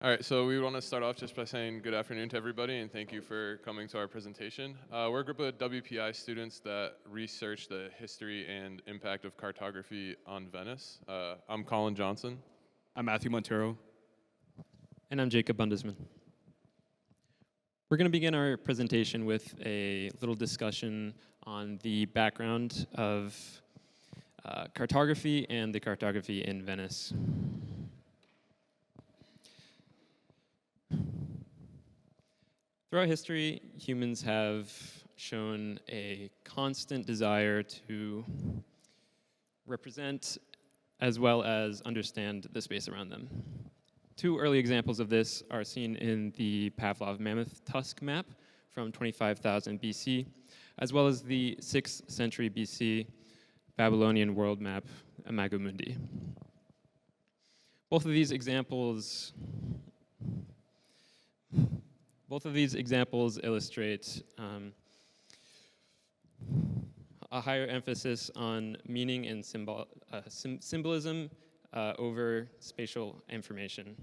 All right, so we want to start off just by saying good afternoon to everybody and thank you for coming to our presentation. We're a group of WPI students that research the history and impact of cartography on Venice. I'm Colin Johnson. I'm Matthew Montero. And I'm Jacob Bundesman. We're going to begin our presentation with a little discussion on the background of cartography and the cartography in Venice. Throughout history, humans have shown a constant desire to represent as well as understand the space around them. Two early examples of this are seen in the Pavlov Mammoth Tusk map from 25,000 BC, as well as the 6th century BC Babylonian world map, Imago Mundi. Both of these examples illustrate a higher emphasis on meaning and symbolism over spatial information.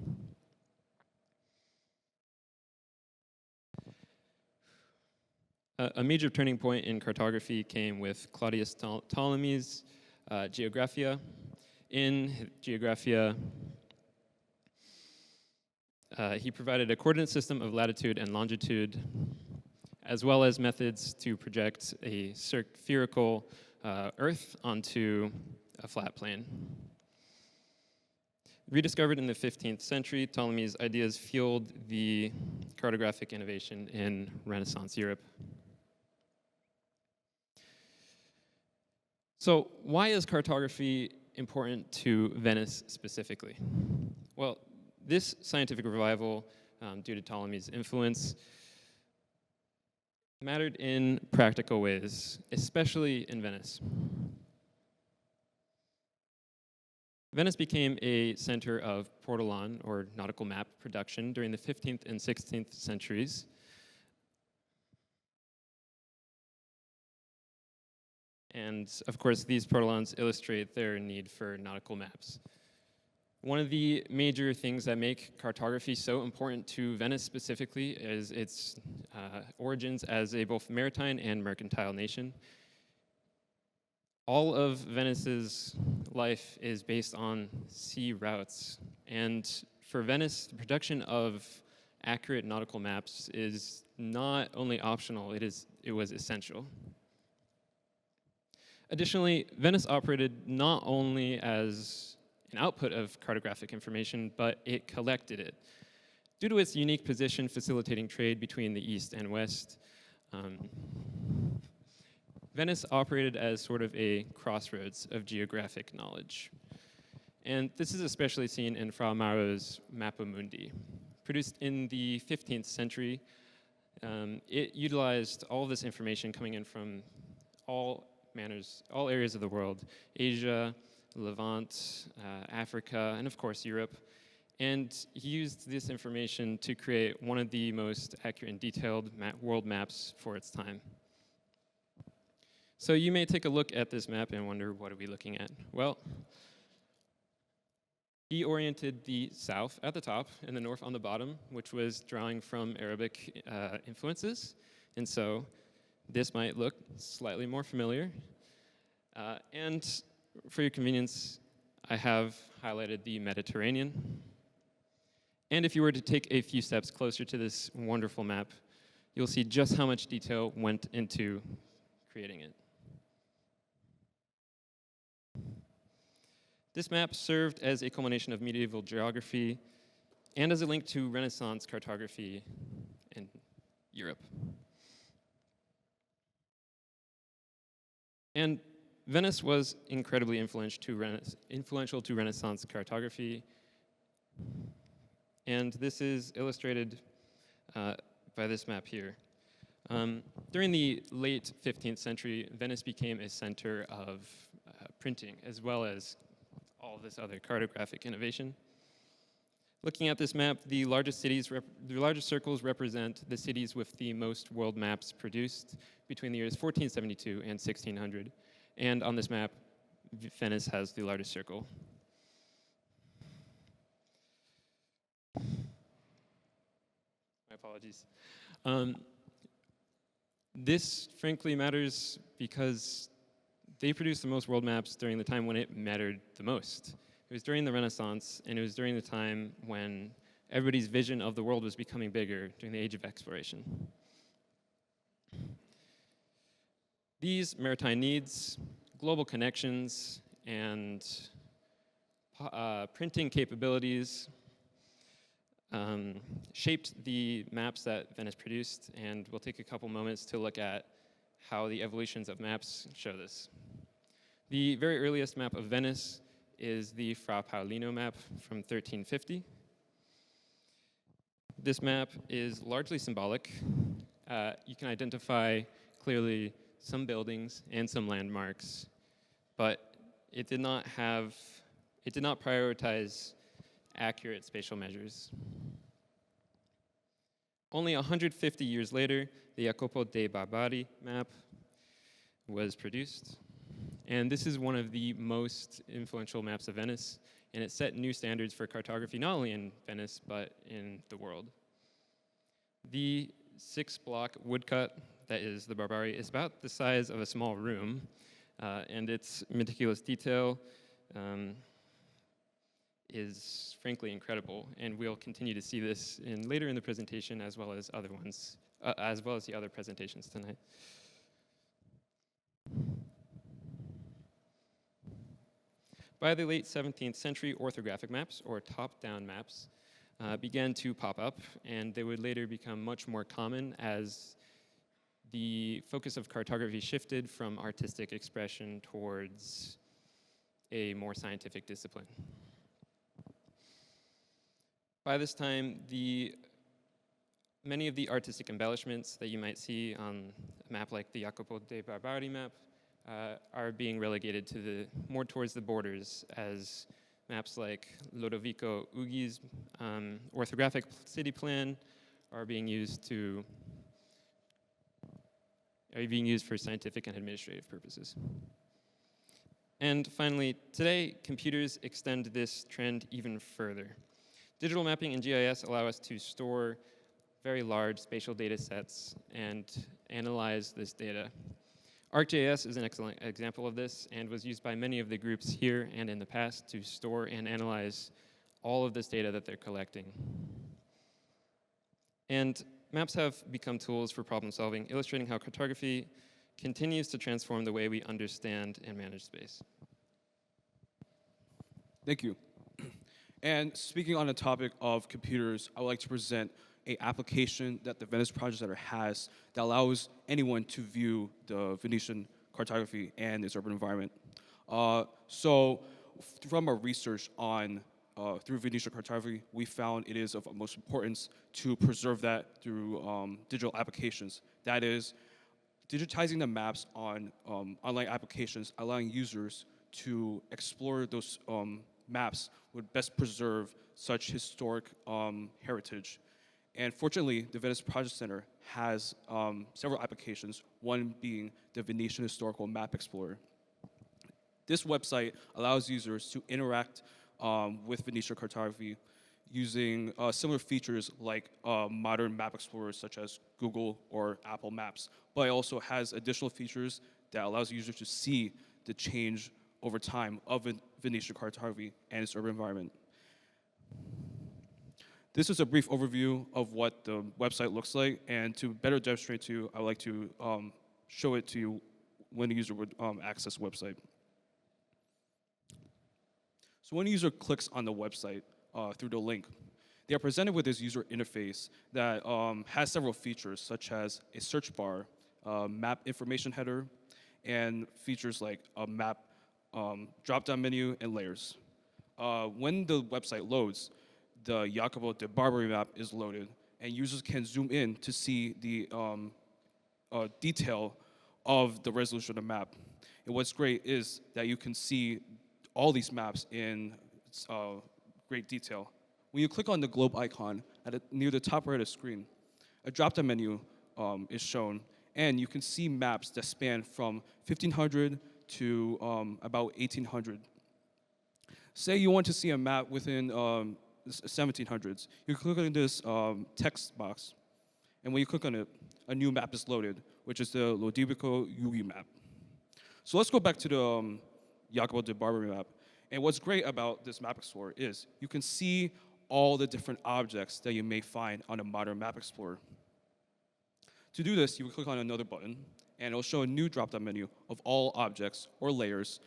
A major turning point in cartography came with Claudius Ptolemy's Geographia. In Geographia, he provided a coordinate system of latitude and longitude, as well as methods to project a spherical Earth onto a flat plane. Rediscovered in the 15th century, Ptolemy's ideas fueled the cartographic innovation in Renaissance Europe. So why is cartography important to Venice specifically? Well, this scientific revival, due to Ptolemy's influence, mattered in practical ways, especially in Venice. Venice became a center of portolan, or nautical map, production during the 15th and 16th centuries. And of course, these portolans illustrate their need for nautical maps. One of the major things that make cartography so important to Venice specifically is its origins as a both maritime and mercantile nation. All of Venice's life is based on sea routes. And for Venice, the production of accurate nautical maps is not only optional, it was essential. Additionally, Venice operated not only as an output of cartographic information, but it collected it. Due to its unique position facilitating trade between the East and West, Venice operated as sort of a crossroads of geographic knowledge. And this is especially seen in Fra Mauro's Mappa Mundi. Produced in the 15th century, it utilized all of this information coming in from all areas of the world: Asia, Levant, Africa, and of course Europe. And he used this information to create one of the most accurate and detailed world maps for its time. So you may take a look at this map and wonder, what are we looking at? Well, he oriented the south at the top and the north on the bottom, which was drawing from Arabic influences. And so this might look slightly more familiar. And for your convenience, I have highlighted the Mediterranean. And if you were to take a few steps closer to this wonderful map, you'll see just how much detail went into creating it. This map served as a culmination of medieval geography and as a link to Renaissance cartography in Europe. And Venice was incredibly influential to Renaissance cartography, and this is illustrated by this map here. During the late 15th century, Venice became a center of printing, as well as all this other cartographic innovation. Looking at this map, the largest circles represent the cities with the most world maps produced between the years 1472 and 1600. And on this map, Venice has the largest circle. apologies. This frankly matters because they produced the most world maps during the time when it mattered the most. It was during the Renaissance, and it was during the time when everybody's vision of the world was becoming bigger during the age of exploration. These maritime needs, global connections, and printing capabilities shaped the maps that Venice produced, and we'll take a couple moments to look at how the evolutions of maps show this. The very earliest map of Venice is the Fra Paolino map from 1350. This map is largely symbolic. You can identify clearly some buildings and some landmarks, but it did not prioritize accurate spatial measures. Only 150 years later, the Jacopo dei Barbari map was produced. And this is one of the most influential maps of Venice, and it set new standards for cartography, not only in Venice, but in the world. The 6-block woodcut that is the Barbari is about the size of a small room, and its meticulous detail is frankly incredible, and we'll continue to see this later in the presentation as well as other ones, as well as the other presentations tonight. By the late 17th century, orthographic maps, or top-down maps, began to pop up, and they would later become much more common as the focus of cartography shifted from artistic expression towards a more scientific discipline. By this time, many of the artistic embellishments that you might see on a map like the Jacopo dei Barbari map are being relegated to more towards the borders, as maps like Lodovico Ugi's orthographic city plan are being used for scientific and administrative purposes. And finally, today, computers extend this trend even further. Digital mapping and GIS allow us to store very large spatial data sets and analyze this data. ArcGIS is an excellent example of this and was used by many of the groups here and in the past to store and analyze all of this data that they're collecting. And maps have become tools for problem solving, illustrating how cartography continues to transform the way we understand and manage space. Thank you. And speaking on the topic of computers, I would like to present an application that the Venice Project Center has that allows anyone to view the Venetian cartography and its urban environment. So from our research on through Venetian cartography, we found it is of utmost importance to preserve that through digital applications. That is, digitizing the maps on online applications, allowing users to explore those maps would best preserve such historic heritage. And fortunately, the Venice Project Center has several applications, one being the Venetian Historical Map Explorer. This website allows users to interact with Venetian cartography using similar features like modern map explorers such as Google or Apple Maps, but it also has additional features that allows users to see the change over time of Venetian cartography and its urban environment. This is a brief overview of what the website looks like, and to better demonstrate to you, I would like to show it to you when a user would access the website. So when a user clicks on the website through the link, they are presented with this user interface that has several features, such as a search bar, map information header, and features like a map drop-down menu and layers. When the website loads, the Jacopo dei Barbari map is loaded, and users can zoom in to see the detail of the resolution of the map. And what's great is that you can see all these maps in great detail. When you click on the globe icon near the top right of the screen, a drop-down menu is shown, and you can see maps that span from 1500 to about 1800. Say you want to see a map within 1700s. You click on this text box, And when you click on it, a new map is loaded, which is the Lodibico UV map. So let's go back to the Jacopo de Barbary map. And what's great about this map explorer is you can see all the different objects that you may find on a modern map explorer. To do this, you will click on another button, and it'll show a new drop-down menu of all objects or layers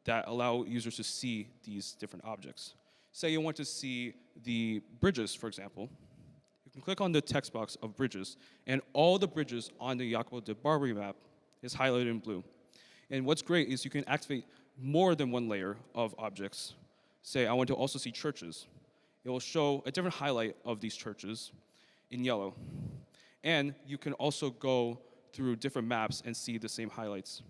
that allow users to see these different objects. Say you want to see the bridges, for example. You can click on the text box of bridges, and all the bridges on the Jacopo de Barbary map is highlighted in blue. And what's great is you can activate more than one layer of objects. Say I want to also see churches. It will show a different highlight of these churches in yellow. And you can also go through different maps and see the same highlights.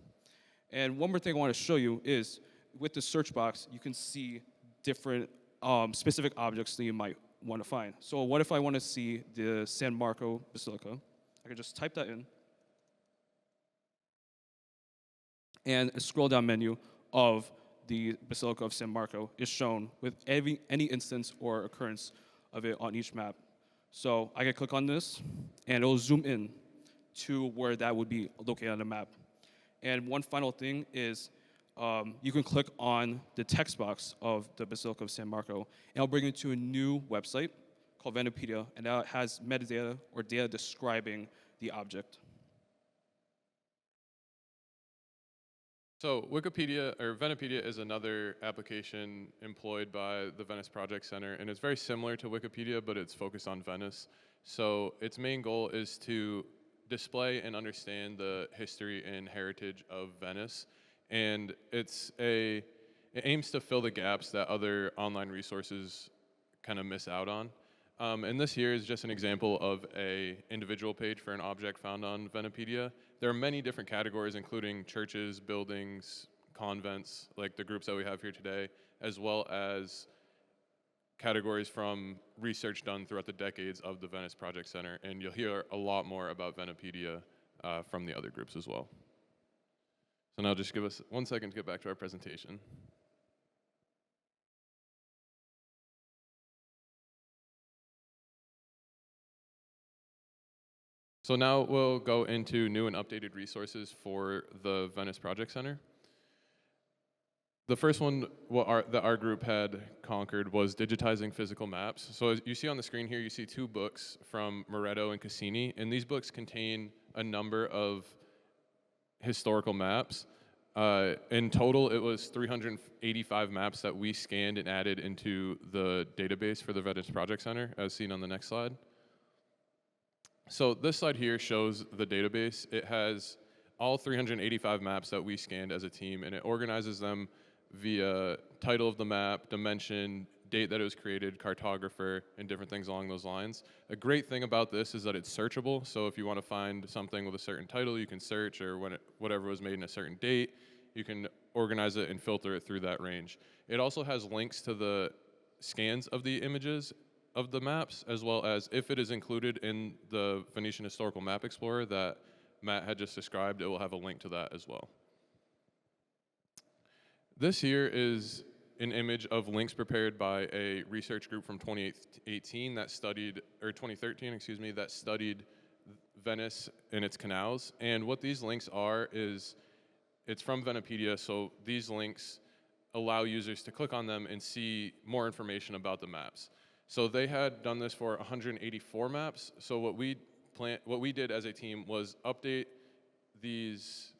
And one more thing I want to show you is with the search box, you can see different specific objects that you might want to find. So what if I want to see the San Marco Basilica? I can just type that in. And a scroll down menu of the Basilica of San Marco is shown with any instance or occurrence of it on each map. So I can click on this, and it'll zoom in to where that would be located on the map. And one final thing is you can click on the text box of the Basilica of San Marco, and it'll bring you to a new website called Venepedia, and that has metadata or data describing the object. So Wikipedia, or Venepedia, is another application employed by the Venice Project Center, and it's very similar to Wikipedia, but it's focused on Venice. So its main goal is to display and understand the history and heritage of Venice, and it aims to fill the gaps that other online resources kind of miss out on. And this here is just an example of an individual page for an object found on Venepedia. There are many different categories, including churches, buildings, convents, like the groups that we have here today, as well as categories from research done throughout the decades of the Venice Project Center. And you'll hear a lot more about Venepedia from the other groups as well. So now just give us 1 second to get back to our presentation. So now we'll go into new and updated resources for the Venice Project Center. The first one that our group had conquered was digitizing physical maps. So as you see on the screen here, you see 2 books from Moretto and Cassini, and these books contain a number of historical maps. In total, it was 385 maps that we scanned and added into the database for the Venice Project Center, as seen on the next slide. So this slide here shows the database. It has all 385 maps that we scanned as a team, and it organizes them via title of the map, dimension, date that it was created, cartographer, and different things along those lines. A great thing about this is that it's searchable, so if you want to find something with a certain title, you can search, or whatever was made in a certain date, you can organize it and filter it through that range. It also has links to the scans of the images of the maps, as well as if it is included in the Venetian Historical Map Explorer that Matt had just described, it will have a link to that as well. This here is an image of links prepared by a research group from 2018 that studied, or 2013, excuse me, that studied Venice and its canals. And what these links are is, it's from Venepedia, so these links allow users to click on them and see more information about the maps. So they had done this for 184 maps. So what we did as a team was update these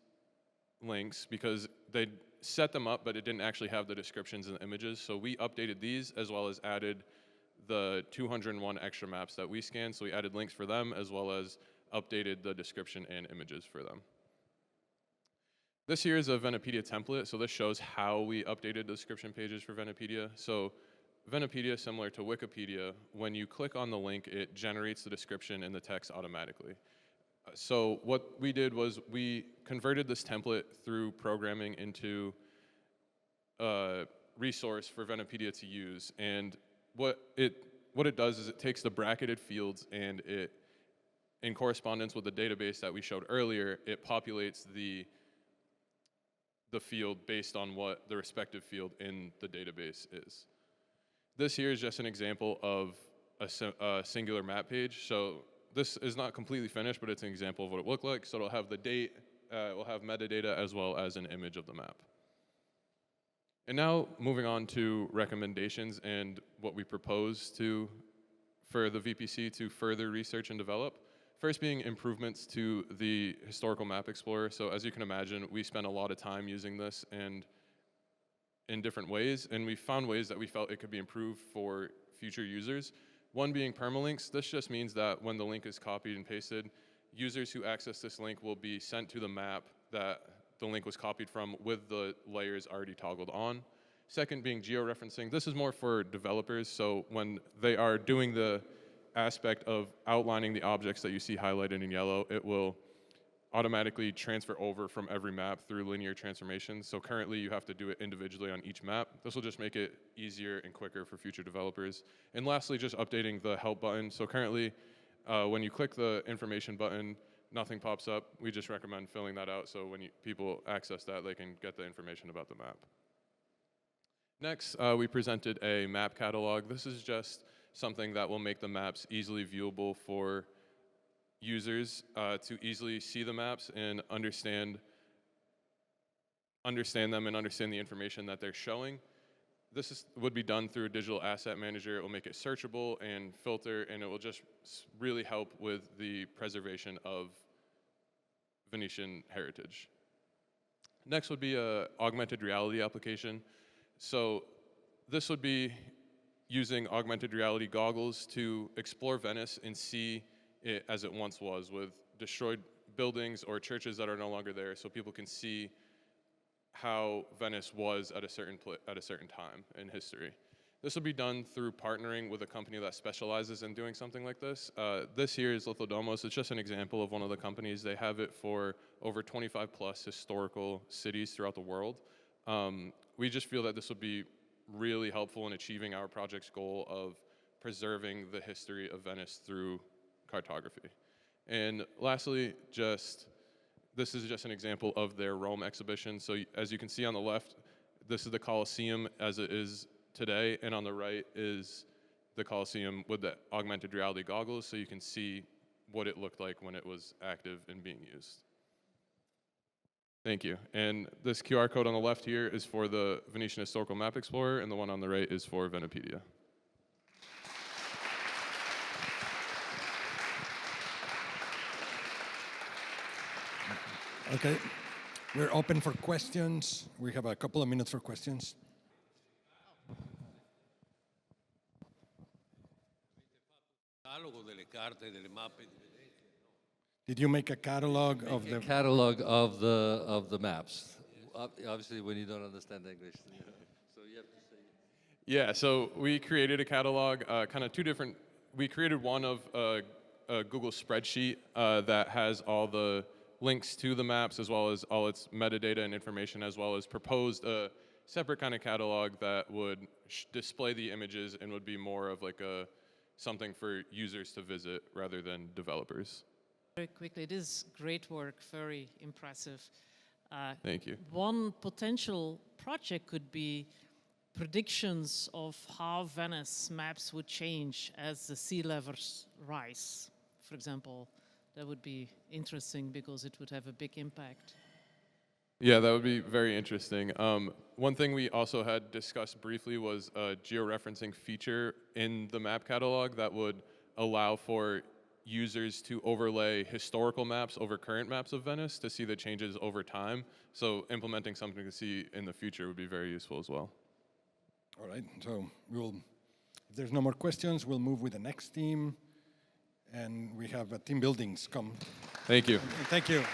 links because they set them up, but it didn't actually have the descriptions and the images. So we updated these as well as added the 201 extra maps that we scanned. So we added links for them as well as updated the description and images for them. This here is a Venepedia template. So this shows how we updated the description pages for Venepedia. So Venepedia, similar to Wikipedia, when you click on the link, it generates the description and the text automatically. So what we did was we converted this template through programming into a resource for Venepedia to use. And what it does is it takes the bracketed fields and it, in correspondence with the database that we showed earlier, it populates the field based on what the respective field in the database is. This here is just an example of a singular map page. So this is not completely finished, but it's an example of what it looked like. So it'll have the date, it will have metadata as well as an image of the map. And now moving on to recommendations and what we propose for the VPC to further research and develop. First being improvements to the historical map explorer. So as you can imagine, we spent a lot of time using this and in different ways, and we found ways that we felt it could be improved for future users. One being permalinks. This just means that when the link is copied and pasted, users who access this link will be sent to the map that the link was copied from with the layers already toggled on. Second being georeferencing. This is more for developers, so when they are doing the aspect of outlining the objects that you see highlighted in yellow, it will automatically transfer over from every map through linear transformations. So currently you have to do it individually on each map. This will just make it easier and quicker for future developers. And lastly, just updating the help button. So currently, when you click the information button, nothing pops up. We just recommend filling that out so when people access that, they can get the information about the map. Next, we presented a map catalog. This is just something that will make the maps easily viewable for users to easily see the maps and understand them and understand the information that they're showing. This would be done through a digital asset manager. It will make it searchable and filter, and it will just really help with the preservation of Venetian heritage. Next would be an augmented reality application. So this would be using augmented reality goggles to explore Venice and see it as it once was, with destroyed buildings or churches that are no longer there, so people can see how Venice was at a certain time in history. This will be done through partnering with a company that specializes in doing something like this. This here is Lithodomos. It's just an example of one of the companies. They have it for over 25 plus historical cities throughout the world. We just feel that this would be really helpful in achieving our project's goal of preserving the history of Venice through cartography. And lastly, this is just an example of their Rome exhibition. So as you can see on the left, this is the Colosseum as it is today, and on the right is the Colosseum with the augmented reality goggles, so you can see what it looked like when it was active and being used. Thank you. And this QR code on the left here is for the Venetian Historical Map Explorer, and the one on the right is for Venepedia. Okay, we're open for questions. We have a couple of minutes for questions. Did you make a catalog of the catalog of the maps? Obviously, when you don't understand English, so you have to say. Yeah, so we created a catalog, kind of two different. We created one of a Google spreadsheet that has all the links to the maps as well as all its metadata and information, as well as proposed a separate kind of catalog that would display the images and would be more of like something for users to visit rather than developers. Very quickly, it is great work, very impressive. Thank you. One potential project could be predictions of how Venice maps would change as the sea levels rise, for example. That would be interesting because it would have a big impact. Yeah, that would be very interesting. One thing we also had discussed briefly was a georeferencing feature in the map catalog that would allow for users to overlay historical maps over current maps of Venice to see the changes over time. So implementing something to see in the future would be very useful as well. All right, so if there's no more questions, we'll move with the next team. And we have team buildings come. Thank you. Thank you.